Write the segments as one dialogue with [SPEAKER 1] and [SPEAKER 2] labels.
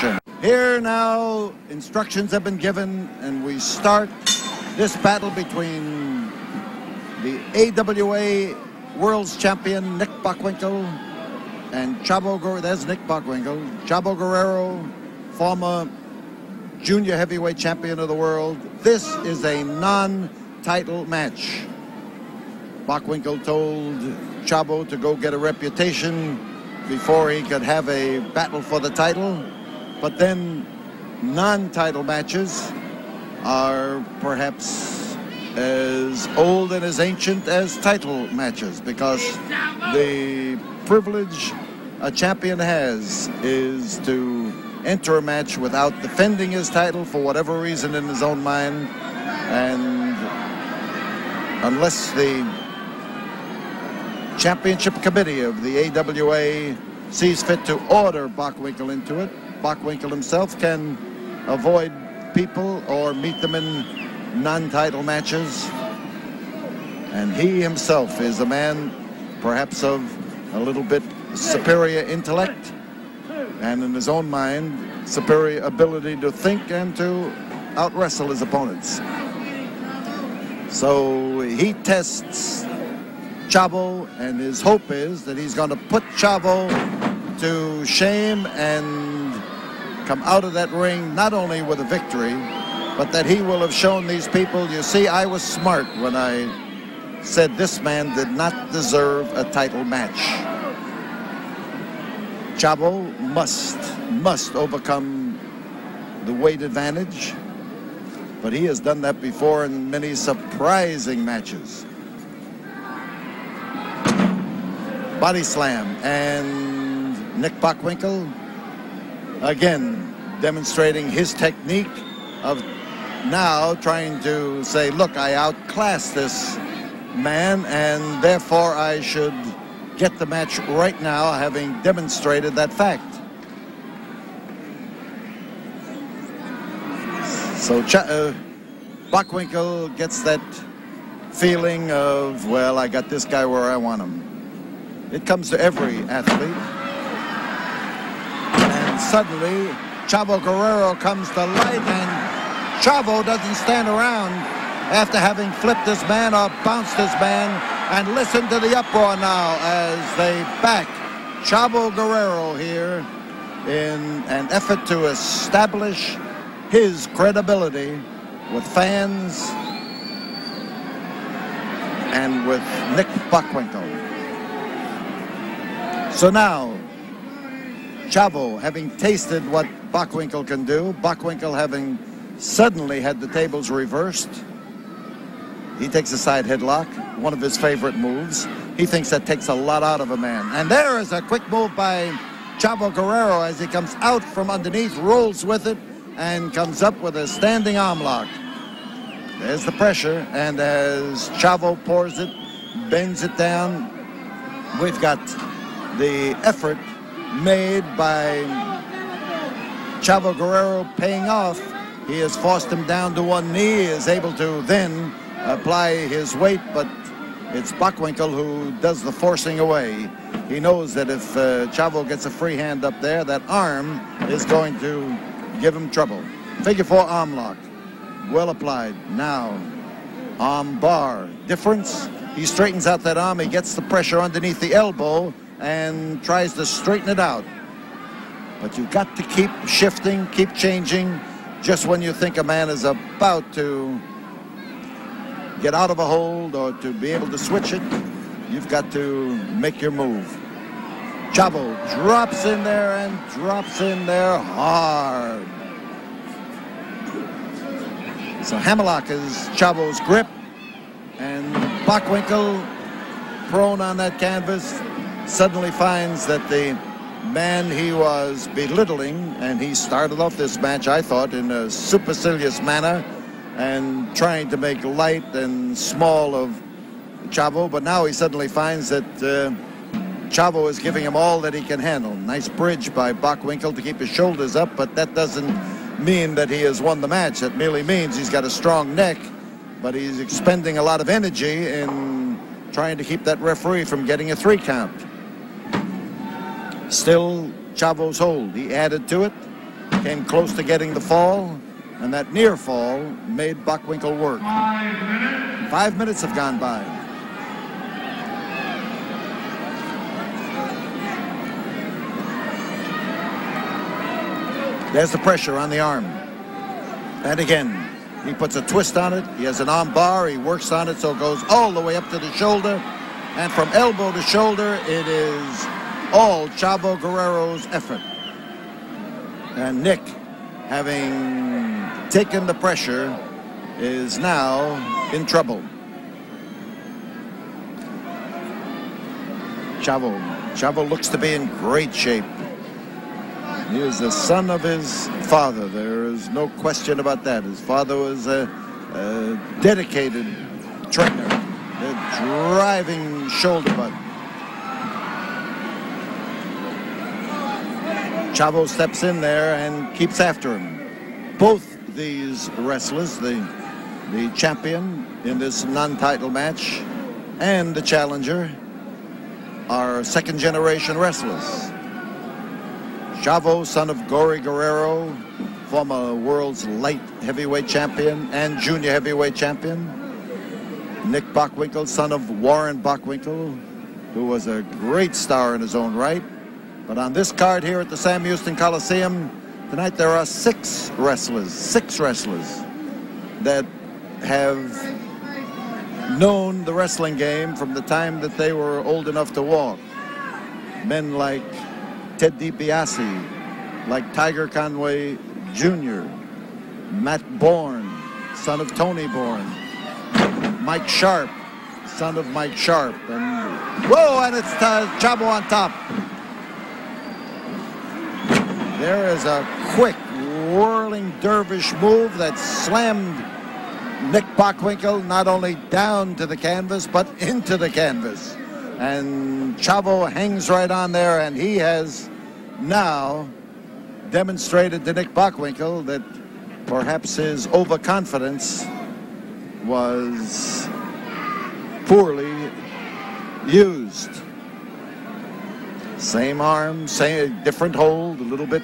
[SPEAKER 1] action. Here now, instructions have been given, and we start this battle between the AWA World's Champion Nick Bockwinkel and Chavo Guerrero. There's Nick Bockwinkel. Chavo Guerrero, former junior heavyweight champion of the world. This is a non-title match. Bockwinkel told Chavo to go get a reputation before he could have a battle for the title. But then non-title matches are perhaps as old and as ancient as title matches, because the privilege a champion has is to enter a match without defending his title for whatever reason in his own mind, and unless the championship committee of the AWA sees fit to order Bockwinkel into it, Bockwinkel himself can avoid people or meet them in non-title matches. And he himself is a man perhaps of a little bit superior intellect, and in his own mind, superior ability to think and to out-wrestle his opponents. So he tests Chavo, and his hope is that he's going to put Chavo to shame and come out of that ring not only with a victory, but that he will have shown these people, you see, I was smart when I said this man did not deserve a title match. Chavo must overcome the weight advantage, but he has done that before in many surprising matches. Body slam, and Nick Bockwinkel again demonstrating his technique of now trying to say, look, I outclassed this man, and therefore I should get the match right now, having demonstrated that fact. So Bockwinkel gets that feeling of, well, I got this guy where I want him. It comes to every athlete. And suddenly, Chavo Guerrero comes to light, and Chavo doesn't stand around after having flipped this man or bounced this man. And listen to the uproar now as they back Chavo Guerrero here in an effort to establish his credibility with fans and with Nick Bockwinkel. So now, Chavo, having tasted what Bockwinkel can do, Bockwinkel having suddenly had the tables reversed, he takes a side headlock, one of his favorite moves. He thinks that takes a lot out of a man. And there is a quick move by Chavo Guerrero as he comes out from underneath, rolls with it, and comes up with a standing arm lock. There's the pressure, and as Chavo pours it, bends it down, we've got the effort made by Chavo Guerrero paying off. He has forced him down to one knee, is able to then apply his weight, but it's Bockwinkel who does the forcing away. He knows that if Chavo gets a free hand up there, that arm is going to give him trouble. Figure four arm lock. Well applied. Now, arm bar. Difference, he straightens out that arm, he gets the pressure underneath the elbow and tries to straighten it out. But you've got to keep shifting, keep changing. Just when you think a man is about to get out of a hold or to be able to switch it, you've got to make your move. Chavo drops in there and drops in there hard. So hammerlock is Chavo's grip, and Bockwinkel, prone on that canvas, suddenly finds that the man he was belittling, and he started off this match, I thought, in a supercilious manner and trying to make light and small of Chavo, but now he suddenly finds that Chavo is giving him all that he can handle. Nice bridge by Bockwinkel to keep his shoulders up, but that doesn't mean that he has won the match. That merely means he's got a strong neck, but he's expending a lot of energy in trying to keep that referee from getting a 3 count. Still Chavo's hold. He added to it. came close to getting the fall, and that near fall made Bockwinkel work. 5 minutes have gone by. There's the pressure on the arm. And again, he puts a twist on it. He has an arm bar. He works on it so it goes all the way up to the shoulder. And from elbow to shoulder, it is all Chavo Guerrero's effort. And Nick, having taken the pressure, is now in trouble. Chavo looks to be in great shape. He is the son of his father. There is no question about that. His father was a dedicated trainer, a driving shoulder butt. Chavo steps in there and keeps after him. Both these wrestlers, the champion in this non-title match and the challenger, are second-generation wrestlers. Chavo, son of Guerrero, former world's light heavyweight champion and junior heavyweight champion. Nick Bockwinkel, son of Warren Bockwinkel, who was a great star in his own right. But on this card here at the Sam Houston Coliseum, tonight there are six wrestlers that have known the wrestling game from the time that they were old enough to walk. Men like Ted DiBiase, like Tiger Conway Jr., Matt Bourne, son of Tony Bourne, Mike Sharp, son of Mike Sharp, and whoa, and it's Chavo on top. There is a quick whirling dervish move that slammed Nick Bockwinkel not only down to the canvas, but into the canvas. And Chavo hangs right on there, and he has now demonstrated to Nick Bockwinkel that perhaps his overconfidence was poorly used. Same arm, same different hold, a little bit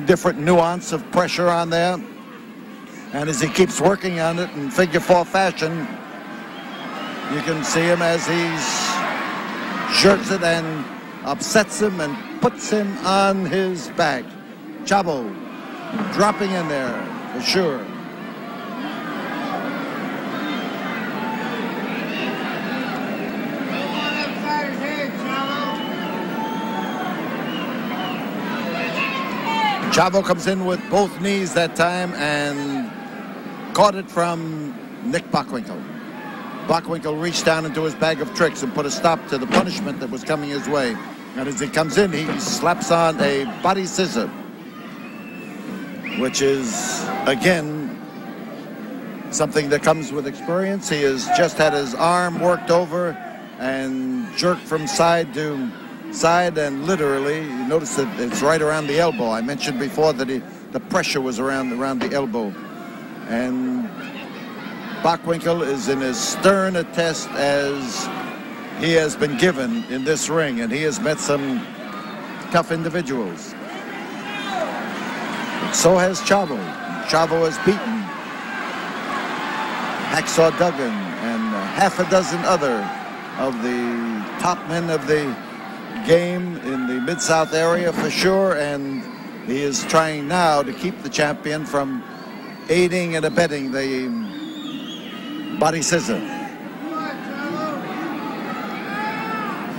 [SPEAKER 1] different nuance of pressure on there. And as he keeps working on it in figure four fashion, you can see him as he jerks it and upsets him and puts him on his back. Chavo dropping in there for sure. Chavo comes in with both knees that time and caught it from Nick Bockwinkel. Bockwinkel reached down into his bag of tricks and put a stop to the punishment that was coming his way. And as he comes in, he slaps on a body scissor, which is, again, something that comes with experience. He has just had his arm worked over and jerked from side to side, and literally, you notice that it's right around the elbow. I mentioned before that the pressure was around the elbow. And Bockwinkel is in as stern a test as he has been given in this ring, and he has met some tough individuals. But so has Chavo. Chavo has beaten Hacksaw Duggan and half a dozen other of the top men of the game in the Mid-South area for sure, and he is trying now to keep the champion from aiding and abetting the body scissor.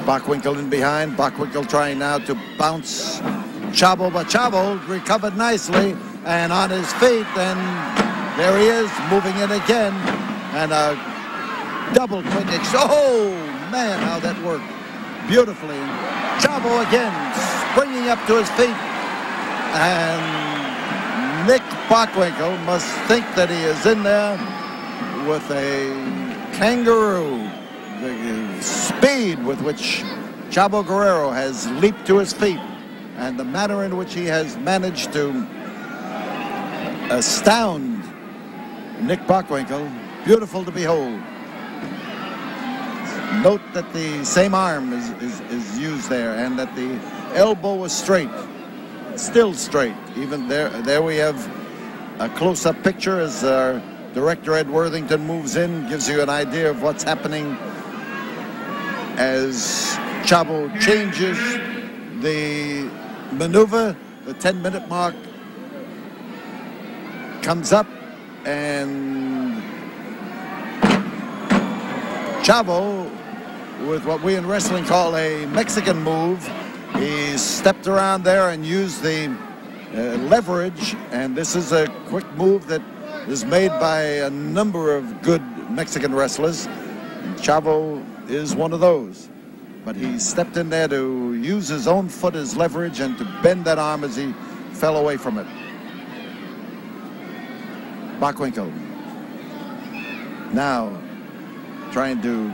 [SPEAKER 1] Bockwinkel in behind. Bockwinkel trying now to bounce Chavo, but Chavo recovered nicely and on his feet, and there he is moving in again, and a double quick. Oh man, how that worked beautifully. Chavo again springing up to his feet, and Nick Bockwinkel must think that he is in there with a kangaroo. The speed with which Chavo Guerrero has leaped to his feet and the manner in which he has managed to astound Nick Bockwinkel, beautiful to behold. Note that the same arm is used there, and that the elbow was straight. still straight. Even there we have a close-up picture as our director Ed Worthington moves in, gives you an idea of what's happening as Chavo changes the maneuver. The 10-minute mark comes up, and Chavo, with what we in wrestling call a Mexican move, he stepped around there and used the leverage, and this is a quick move that is made by a number of good Mexican wrestlers. And Chavo is one of those. But he stepped in there to use his own foot as leverage and to bend that arm as he fell away from it. Bockwinkel now trying to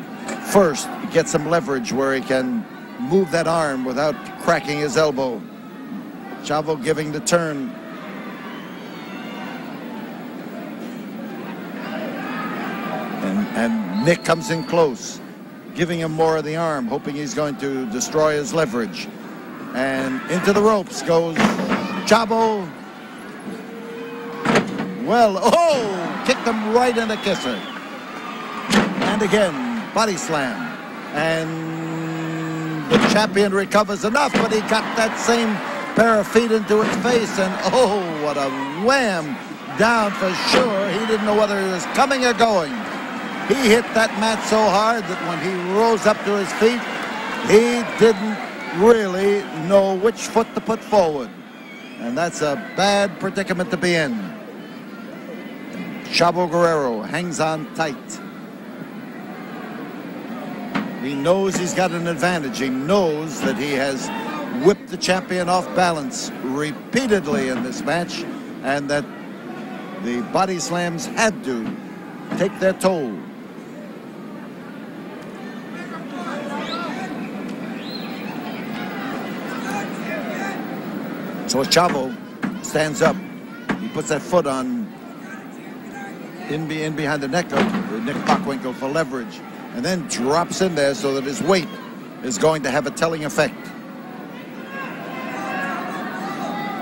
[SPEAKER 1] first get some leverage where he can move that arm without cracking his elbow. Chavo giving the turn. And Nick comes in close, giving him more of the arm, hoping he's going to destroy his leverage. And into the ropes goes Chavo. Well, oh, kicked him right in the kisser. And again, body slam. And the champion recovers enough, but he got that same pair of feet into his face, and oh, what a wham down for sure. He didn't know whether he was coming or going. He hit that mat so hard that when he rose up to his feet, he didn't really know which foot to put forward. And that's a bad predicament to be in. Chavo Guerrero hangs on tight. He knows he's got an advantage. He knows that he has whipped the champion off balance repeatedly in this match, and that the body slams had to take their toll. So Chavo stands up. He puts that foot on in behind the neck of Nick Bockwinkel for leverage, and then drops in there so that his weight is going to have a telling effect.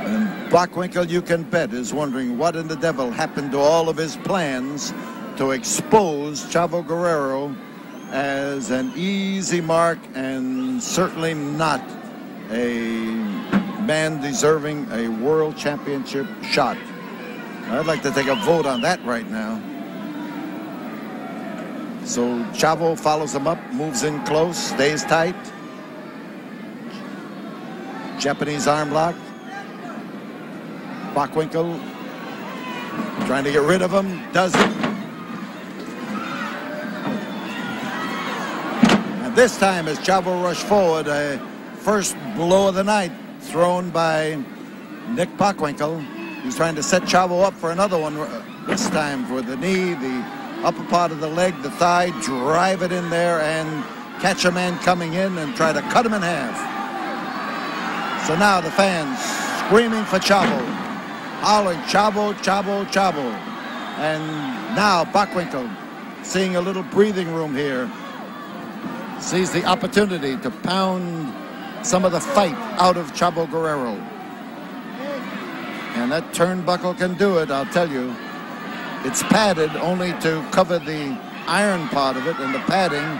[SPEAKER 1] And Bockwinkel, you can bet, is wondering what in the devil happened to all of his plans to expose Chavo Guerrero as an easy mark and certainly not a man deserving a world championship shot. I'd like to take a vote on that right now. So Chavo follows him up, moves in close, stays tight. Japanese arm lock. Bockwinkel trying to get rid of him, does it. And this time as Chavo rushed forward, a first blow of the night thrown by Nick Bockwinkel. He's trying to set Chavo up for another one, this time for the knee, the upper part of the leg, the thigh, drive it in there and catch a man coming in and try to cut him in half. So now the fans screaming for Chavo, hollering, Chavo, Chavo, Chavo. And now Bockwinkel, seeing a little breathing room here, sees the opportunity to pound some of the fight out of Chavo Guerrero. And that turnbuckle can do it, I'll tell you. It's padded only to cover the iron part of it, and the padding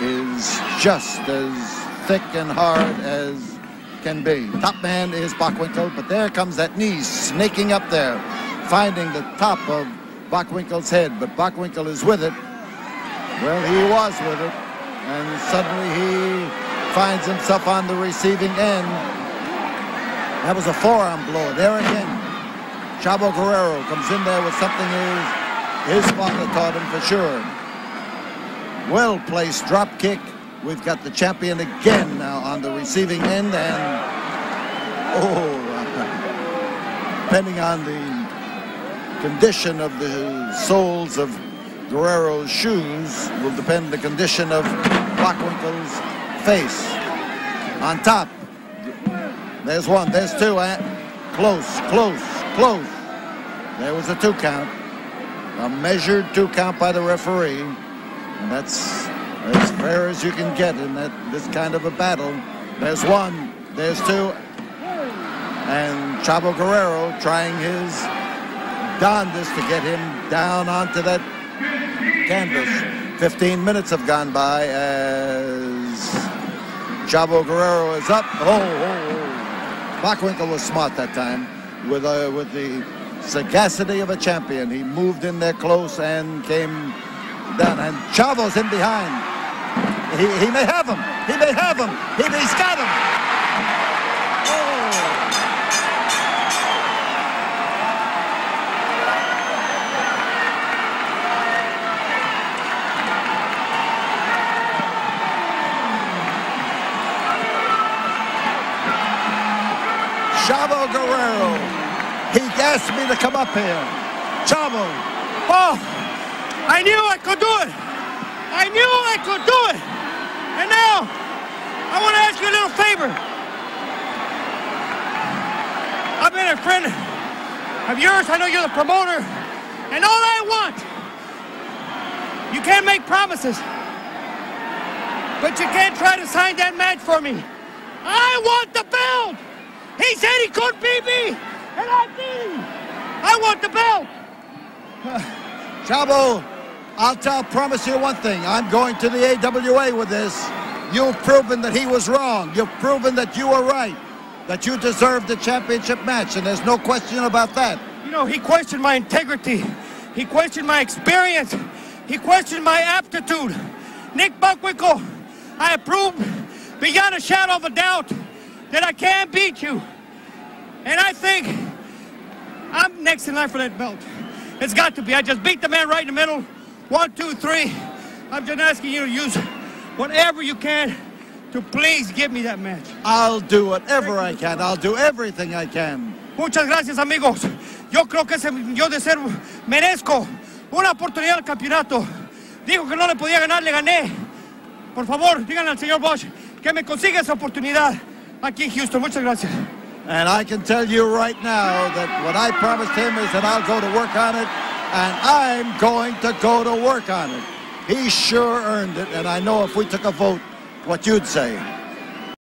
[SPEAKER 1] is just as thick and hard as can be. Top man is Bockwinkel, but there comes that knee snaking up there, finding the top of Bockwinkel's head, but Bockwinkel is with it. Well, he was with it, and suddenly he finds himself on the receiving end. That was a forearm blow. There again, Chavo Guerrero comes in there with something his father taught him for sure. Well-placed drop kick. We've got the champion again now on the receiving end, and depending on the condition of the soles of Guerrero's shoes will depend the condition of Bockwinkel's face. On top. There's one, there's two, close, close, close. There was a 2 count. A measured 2 count by the referee. And that's as fair as you can get in this kind of a battle. There's one, there's two. And Chavo Guerrero trying his darndest to get him down onto that canvas. 15 minutes have gone by as Chavo Guerrero is up. Bockwinkel was smart that time with the sagacity of a champion. He moved in there close and came down. And Chavo's in behind. He may have him. He may have him. He's got him. Chavo Guerrero. He asked me to come up here. Chavo.
[SPEAKER 2] Oh, I knew I could do it. I knew I could do it. And now, I want to ask you a little favor. I've been a friend of yours. I know you're the promoter. And all I want, you can't make promises, but you can't try to sign that match for me. I want the belt. He said he could beat me, and I beat him. I want the belt.
[SPEAKER 1] Chavo, I'll promise you one thing. I'm going to the AWA with this. You've proven that he was wrong. You've proven that you were right, that you deserved the championship match, and there's no question about that.
[SPEAKER 2] You know, he questioned my integrity. He questioned my experience. He questioned my aptitude. Nick Bockwinkel, I have proved beyond a shadow of a doubt that I can beat you. And I think I'm next in line for that belt. It's got to be. I just beat the man right in the middle. 1, 2, 3. I'm just asking you to use whatever you can to please give me that match.
[SPEAKER 1] I'll do whatever I can. I'll do everything I can.
[SPEAKER 2] Muchas gracias, amigos. Yo creo que yo de ser merezco una oportunidad al campeonato. Dijo que no le podía ganar, le gané. Por favor, díganle al señor Bosch que me consiga esa oportunidad aquí en Houston. Muchas gracias.
[SPEAKER 1] And I can tell you right now that what I promised him is that I'll go to work on it, and I'm going to go to work on it. He sure earned it, and I know if we took a vote, what you'd say.